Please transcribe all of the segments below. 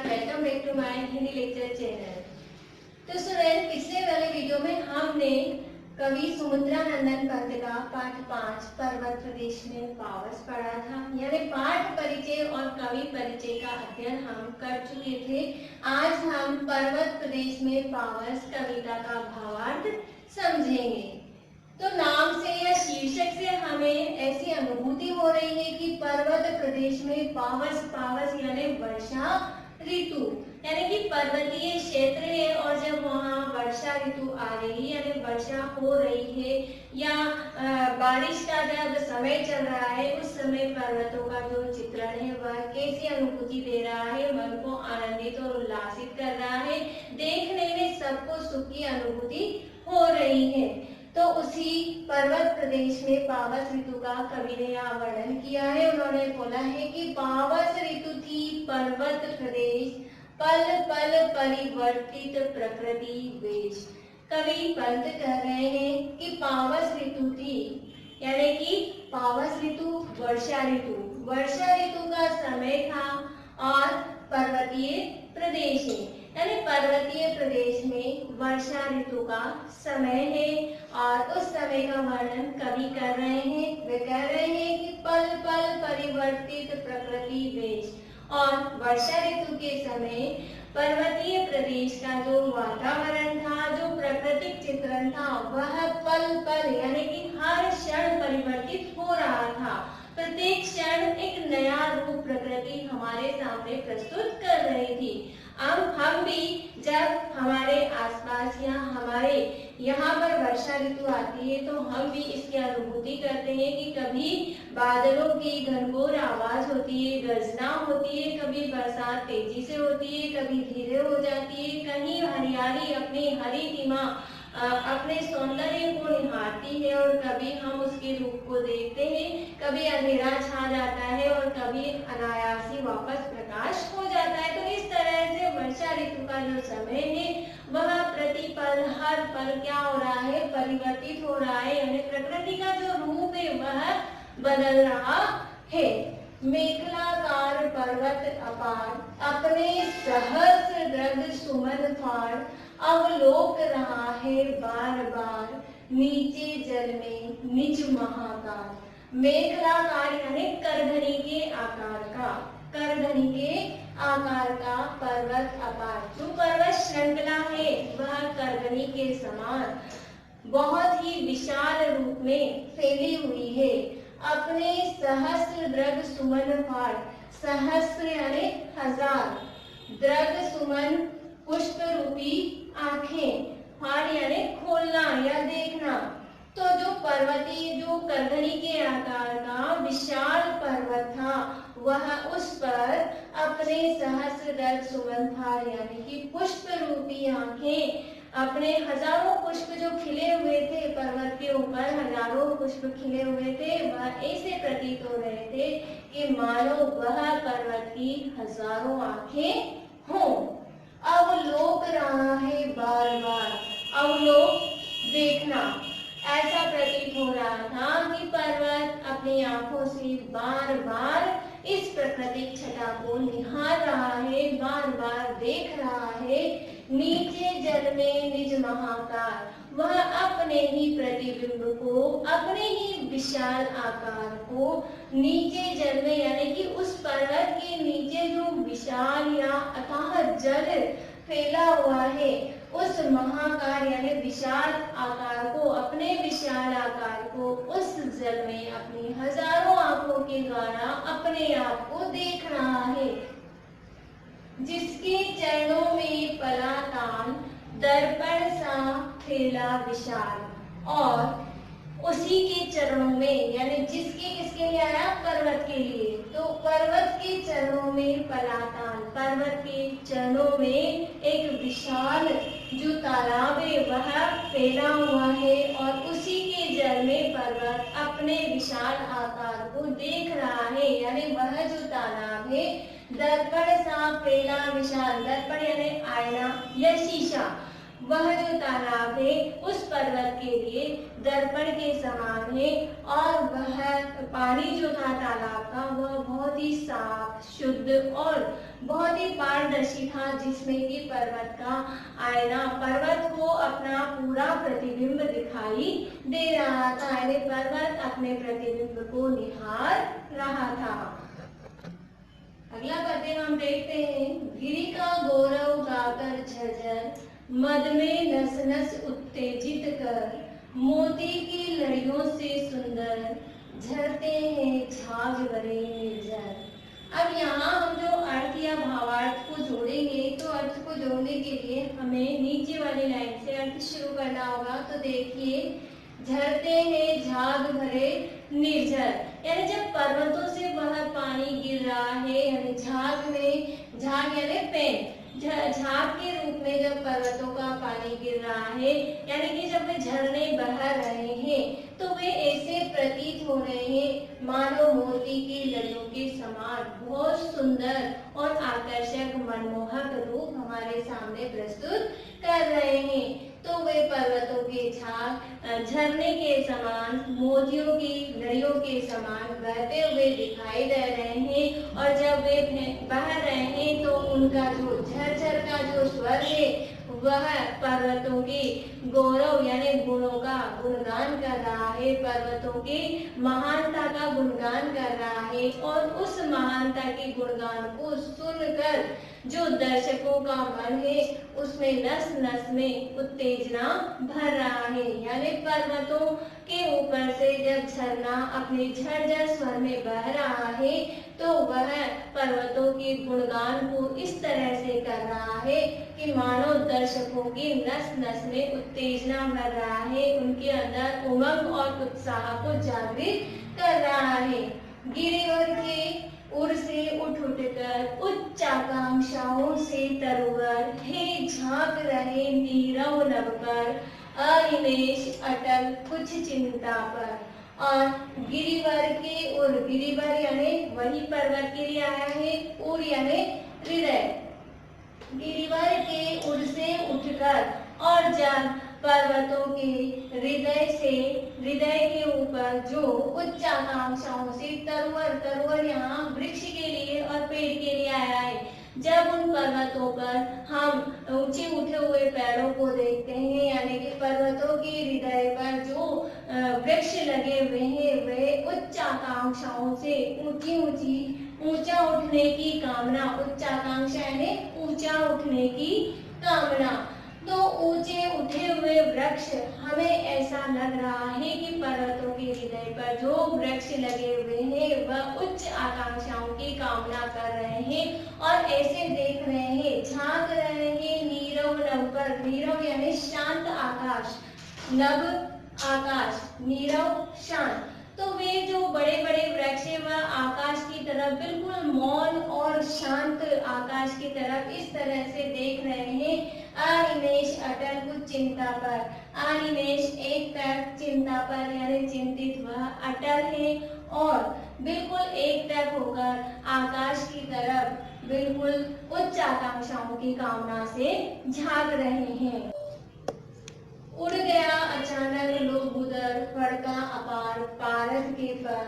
Welcome back to my Hindi lecture channel. तो student, पिछले वाले वीडियो में हमने कवि सुमित्रानंदन पंत का पाठ 5 पर्वत प्रदेश में पावस पढ़ा था। यानी पाठ परिचय और कवि परिचय का अध्ययन हम कर चुके थे। आज हम पर्वत प्रदेश में पावस कविता का भावार्थ समझेंगे। तो नाम से या शीर्षक से हमें ऐसी अनुभूति हो रही है कि पर्वत प्रदेश में पावस यानी वर्षा ऋतु, यानी कि पर्वतीय क्षेत्र है और जब वहाँ वर्षा ऋतु आ रही है यानी वर्षा हो रही है या बारिश का जब समय चल रहा है, उस समय पर्वतों का जो चित्रण है वह कैसी अनुभूति दे रहा है, मन को आनंदित और उल्लासित कर रहा है, देखने में सबको सुख की अनुभूति हो रही है। तो उसी पर्वत प्रदेश में पावस ऋतु का कवि ने यहाँ वर्णन किया है। उन्होंने बोला है कि पावस ऋतु थी पर्वत प्रदेश, पल पल परिवर्तित प्रकृति वेश। कवि पंत कह रहे हैं कि पावस ऋतु थी, यानी कि पावस ऋतु वर्षा ऋतु का समय था और पर्वतीय प्रदेश है, यानी पर्वतीय प्रदेश में वर्षा ऋतु का समय है और उस समय का वर्णन कवि कर रहे हैं। वे कह रहे हैं कि पल पल परिवर्तित प्रकृति वेश। और वर्षा ऋतु के समय पर्वतीय प्रदेश का जो वातावरण था, जो प्राकृतिक चित्रण था, वह पल पल यानी कि हर क्षण परिवर्तित हो रहा था। प्रत्येक क्षण एक नया रूप प्रकृति हमारे सामने प्रस्तुत कर रही थी। अब हम भी जब हमारे आसपास या हमारे यहाँ पर वर्षा ऋतु आती है तो हम भी इसकी अनुभूति करते हैं कि कभी बादलों की घनघोर आवाज होती है, गर्जना होती है, कभी बरसात तेजी से होती है, कभी धीरे हो जाती है, कहीं हरियाली अपनी हरी सीमा अपने सौंदर्य को निहारती है और कभी हम उसके रूप को देखते हैं, कभी अंधेरा छा जाता है और कभी अनायास ही वापस प्रकाश हो जाता है। तो इस तरह से वर्षा ऋतु का जो समय है वह प्रतिपल हर पल क्या हो रहा है, परिवर्तित हो रहा है, यानी प्रकृति का जो रूप है वह बदल रहा है। मेखलाकार पर्वत अपार, अपने सहस्र दृढ़ सुमन फाड़, अवलोक रहा है बार बार, नीचे जल में निज महाकार। मेखलाकार यानी करधनी के आकार का, करधनी के आकार का पर्वत अपार, जो पर्वत श्रृंखला है वह करधनी के समान बहुत ही विशाल रूप में फैली हुई है। अपने सहस्र दृढ़ सुमन फाड़, सहस्र यानी हजार, दृढ़ सुमन पुष्प रूपी आंखें, फाड़ यानी खोलना या देखना। तो जो पर्वतीय जो करधनी के आकार का विशाल पर्वत था वह उस पर अपने सहस्रदल सुमन फाड़ यानी कि पुष्प रूपी आंखें, अपने हजारों पुष्प जो खिले हुए थे पर्वत के ऊपर, हजारों पुष्प खिले हुए थे, वह ऐसे प्रतीत हो रहे थे कि मानो वह पर्वत की हजारों आंखें हों। अवलोक रहा है बार बार, अवलोक देखना, ऐसा प्रतीत हो रहा था कि पर्वत अपनी आंखों से बार बार इस प्राकृतिक छटा को निहार रहा है, बार बार देख रहा है। नीचे जल में निज महाकार, वह अपने ही प्रतिबिंब को, अपने ही विशाल आकार को नीचे जल में यानी कि उस पर्वत के नीचे जो विशाल या अथाह जल फैला हुआ है, उस महाकार यानी विशाल आकार को, अपने विशाल आकार को उस जल में अपनी हजारों आंखों के द्वारा अपने आप को देख रहा है। जिसके चरणों में पला तान, दर्पण सा फैला विशाल, और उसी के चरणों में यानी जिसके किसके लिए आया, पर्वत के लिए, तो पर्वत के चरणों में पलातान, पर्वत के चरणों में एक विशाल जो तालाब है वह फैला हुआ है और उसी के जल में पर्वत अपने विशाल आकार को देख रहा है। यानी वह जो तालाब है दर्पण सा फैला विशाल, दर्पण यानी आईना या शीशा, वह जो तालाब है उस पर्वत के लिए दर्पण के समान है, और वह पानी जो था तालाब का वह बहुत ही साफ, शुद्ध और बहुत ही पारदर्शी था, जिसमें कि पर्वत का आईना पर्वत को अपना पूरा प्रतिबिंब दिखाई दे रहा था, यानी पर्वत अपने प्रतिबिंब को निहार रहा था। अगला पद्य हम देखते हैं। गिरि का गौरव गाकर झरझर, मद में नस नस उत्तेजित कर, मोती की लड़ियों से सुंदर, झरते हैं झाग भरे निर्जर। अब यहाँ हम जो अर्थ या भावार्थ को जोड़ेंगे, तो अर्थ को जोड़ने के लिए हमें नीचे वाली लाइन से अर्थ शुरू करना होगा। तो देखिए, झरते हैं झाग भरे निर्जर, यानी जब पर्वतों से वह पानी गिर रहा है, यानी झाग में, झाग यानी पेन, झाग के रूप में जब पर्वतों का पानी गिर रहा है, यानी कि जब वे झरने बह रहे हैं, तो वे ऐसे प्रतीत हो रहे हैं मानो मोती की लड़ियों के समान, बहुत सुंदर और आकर्षक मनमोहक रूप हमारे सामने प्रस्तुत कर रहे हैं। तो वे पर्वतों के झाग झरने के समान, मोतियों की लड़ियों के समान बहते हुए दिखाई दे रहे हैं, और जब वे बह रहे हैं तो उनका जो झरझर का जो स्वर है वह पर्वतों के गौरव यानी गुणों का गुणगान कर रहा है, पर्वतों की महानता का गुणगान कर रहा है, और उस महानता के गुणगान को सुनकर जो दर्शकों का मन है उसमें नस नस में उत्तेजना भर रहा है, यानी पर्वतों के ऊपर से जब झरना अपने झरझर स्वर में बह रहा है, तो वह पर्वतों के गुणगान को इस तरह से कर रहा है कि मानो दर्शकों की नस नस में उत्तेजना भर रहा है, उनके अंदर उमंग और उत्साह को जागृत कर रहा है। गिरिवर के उर से उठ उठकर उच्च आकांक्षाओं से तरुवर, हे झांक रहे नीरव नभ पर, अनिमेष अटल कुछ चिंता पर। और गिरिवर के उर, गिरिवर यानी वही पर्वत के लिए आया है, उर यानी हृदय, गिरिवर के उर से उठकर, और जब पर्वतों के हृदय से, हृदय के ऊपर जो उच्च आकांक्षाओं से तरुवर, तरुवर यहाँ वृक्ष के लिए और पेड़ के लिए आया है, जब उन पर्वतों पर हम ऊंचे उठे हुए पैरों को देखते हैं, यानी कि पर्वतों के हृदय पर जो वृक्ष लगे हुए हैं, वे उच्च आकांक्षाओं से ऊंची ऊंची ऊंचा उठने की कामना, उच्च आकांक्षा यानी ऊंचा उठने की कामना। तो ऊंचे उठे हुए वृक्ष, हमें ऐसा लग रहा है कि पर्वतों के हृदय पर जो वृक्ष लगे हुए हैं वह उच्च आकांक्षाओं की कामना कर रहे हैं, और ऐसे देख रहे हैं, झांक रहे हैं नीरव नभ पर, नीरव यानी शांत आकाश, नभ आकाश, नीरव शांत। तो वे जो बड़े बड़े वृक्ष है वह आकाश की तरफ, बिल्कुल मौन और शांत आकाश की तरफ इस तरह से देख रहे हैं। अनिमेष अटल कुछ चिंता पर, अनिमेष एक टक, चिंता पर यानी चिंतित, वह अटल है और बिल्कुल एक टक होकर आकाश की तरफ बिल्कुल उच्च आकांक्षाओं की कामना से झांक रहे हैं। उड़ गया अचानक लोभ उदर, फड़का अपार पारद के पर,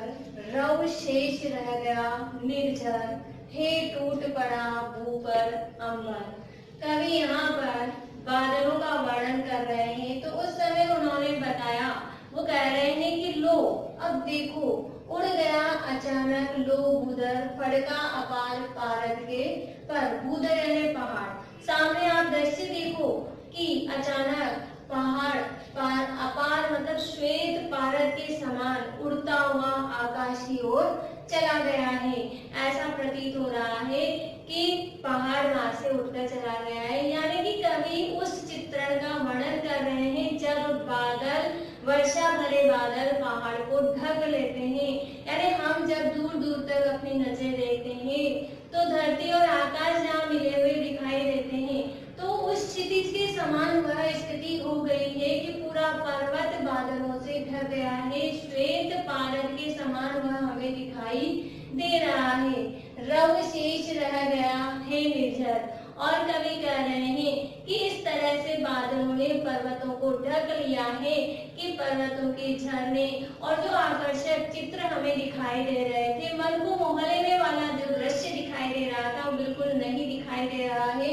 रव शेष रह गया निर्झर, हे टूट पड़ा भू पर अंबर। कवि यहाँ पर बादलों का वर्णन कर रहे हैं, तो उस समय उन्होंने बताया, वो कह रहे हैं कि लो अब देखो, उड़ गया अचानक लो भूदर, फड़का अपार पारद के पर, भूदर यानी पहाड़, सामने आप दृश्य देखो कि अचानक पहाड़ पार, अपार मतलब श्वेत पारद के समान उड़ता हुआ आकाश की ओर चला गया है। ऐसा प्रतीत हो रहा है कि पहाड़ वहां से उठकर चला गया है, यानी कि कवि उस चित्रण का वर्णन कर रहे हैं जब बादल, वर्षा भरे बादल पहाड़ को ढक लेते हैं, यानी हम जब दूर दूर तक अपनी नजर देखते हैं तो धरती और आकाश जहाँ मिले हुए दिखाई देते हैं, तो उस क्षितिज के समान वह स्थिति हो गई है कि पूरा पर्वत बादलों से ढक गया है, श्वेत पारद के समान वह हमें दिखाई दे रहा है, रव शेष रह गया है निर्झर। और कवि कह रहे हैं कि इस तरह से बादलों ने पर्वतों को ढक लिया है कि पर्वतों के झरने और जो आकर्षक चित्र हमें दिखाई दे रहे थे, मन को मोह लेने वाला जो दृश्य दिखाई दे रहा था, वो बिल्कुल नहीं दिखाई दे रहा है।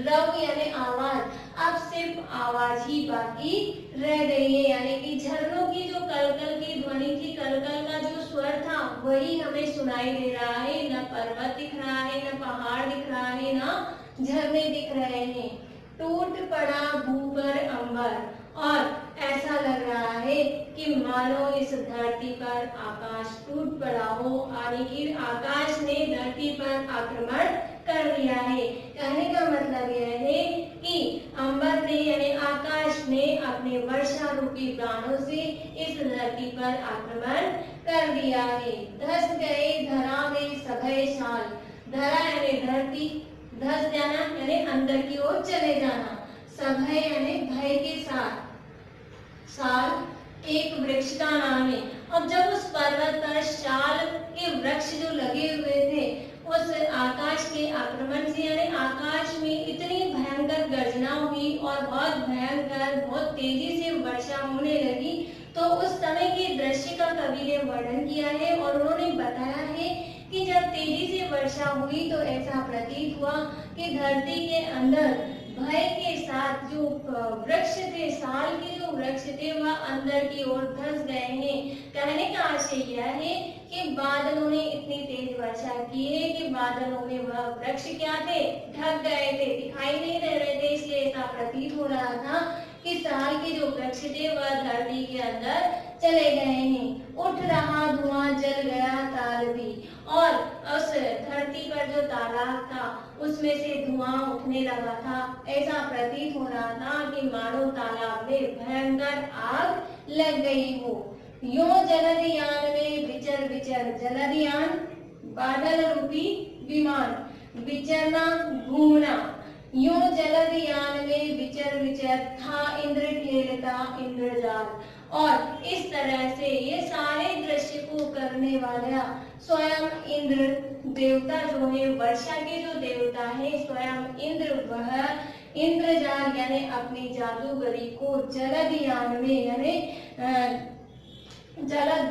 रव यानी आवाज, अब सिर्फ आवाज ही बाकी रह गई है, यानी कि झरनों की जो कलकल की ध्वनि थी, कलकल का जो स्वर था, वही हमें सुनाई दे रहा है। न पर्वत दिख रहा है, न पहाड़ दिख रहा है, न झरने दिख रहे हैं। टूट पड़ा भू पर अंबर, और ऐसा लग रहा है कि मानो इस धरती पर आकाश टूट पड़ा हो, यानी कि आकाश ने धरती पर आक्रमण कर लिया है। कहने का मतलब यह है कि अंबर ने यानी आकाश ने अपने वर्षा रूपी प्राणों से इस धरती पर आक्रमण कर दिया है। धस गए धरा में सभय साल, धरा यानी धरती, धस जाना यानी अंदर की ओर चले जाना, सभय यानी भय के साथ, साल एक वृक्ष का नाम है। अब जब उस पर्वत पर शाल के वृक्ष जो लगे हुए थे, उस आकाश के आक्रमण से यानी आकाश में इतनी भयंकर गर्जना हुई और बहुत भयंकर, बहुत तेजी से वर्षा होने लगी, तो उस समय के दृश्य का कवि ने वर्णन किया है और उन्होंने बताया है कि जब तेजी से वर्षा हुई तो ऐसा प्रतीत हुआ कि धरती के अंदर भय के साथ जो वृक्ष थे, साल के जो वृक्ष थे, वह अंदर की ओर धंस गए हैं। कहने का आशय यह है कि बादलों ने इतनी तेज वर्षा की है कि बादलों में वह वृक्ष क्या थे, ढक गए थे, दिखाई नहीं दे रहे थे। इसलिए ऐसा प्रतीत हो रहा था कि साल के जो वृक्ष थे वह धरती के अंदर चले गए हैं। उठ रहा धुआं जल गया ताल भी, और उस धरती पर जो तालाब था उसमें से धुआं उठने लगा था। ऐसा प्रतीत हो रहा था कि मानो तालाब में भयंकर आग लग गई हो। यों जलदयान में विचर विचर, जलदयान बादल रूपी विमान, विचरना घूमना, यूं जलदयान में विचर विचर था इंद्र खेलता इंद्रजाल। और इस तरह से ये सारे दृश्य को करने वाला स्वयं इंद्र देवता जो है, वर्षा के जो देवता है, स्वयं इंद्र, वह इंद्रजाल यानी अपनी जादूगरी को जलदयान में यानी जलद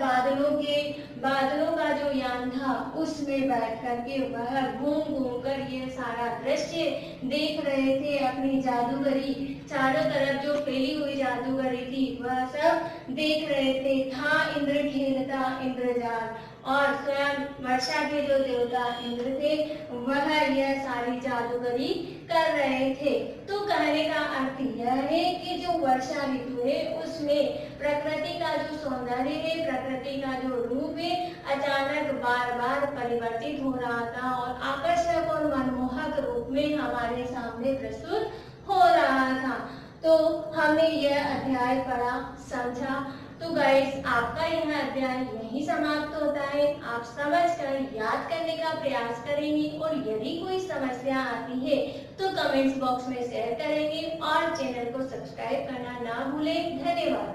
बादलों का जो यान था उसमें बैठ करके वह घूम घूम कर ये सारा दृश्य देख रहे थे। अपनी जादूगरी चारों तरफ जो फैली हुई जादूगरी थी वह सब देख रहे थे। था इंद्र खेलता इंद्रजाल, और स्वयं वर्षा के जो देवता इंद्र थे वह यह सारी जादूगरी कर रहे थे। तो कहने का अर्थ यह है कि जो वर्षा ऋतु है उसमें प्रकृति का जो सौंदर्य है, प्रकृति का जो रूप है, अचानक बार बार परिवर्तित हो रहा था और आकर्षक और मनमोहक रूप में हमारे सामने प्रस्तुत हो रहा था। तो हमने यह अध्याय पढ़ा, समझा। तो गाइस, आपका यह अध्याय यही समाप्त होता है। आप समझकर याद करने का प्रयास करेंगे और यदि कोई समस्या आती है तो कमेंट्स बॉक्स में शेयर करेंगे और चैनल को सब्सक्राइब करना ना भूलें। धन्यवाद।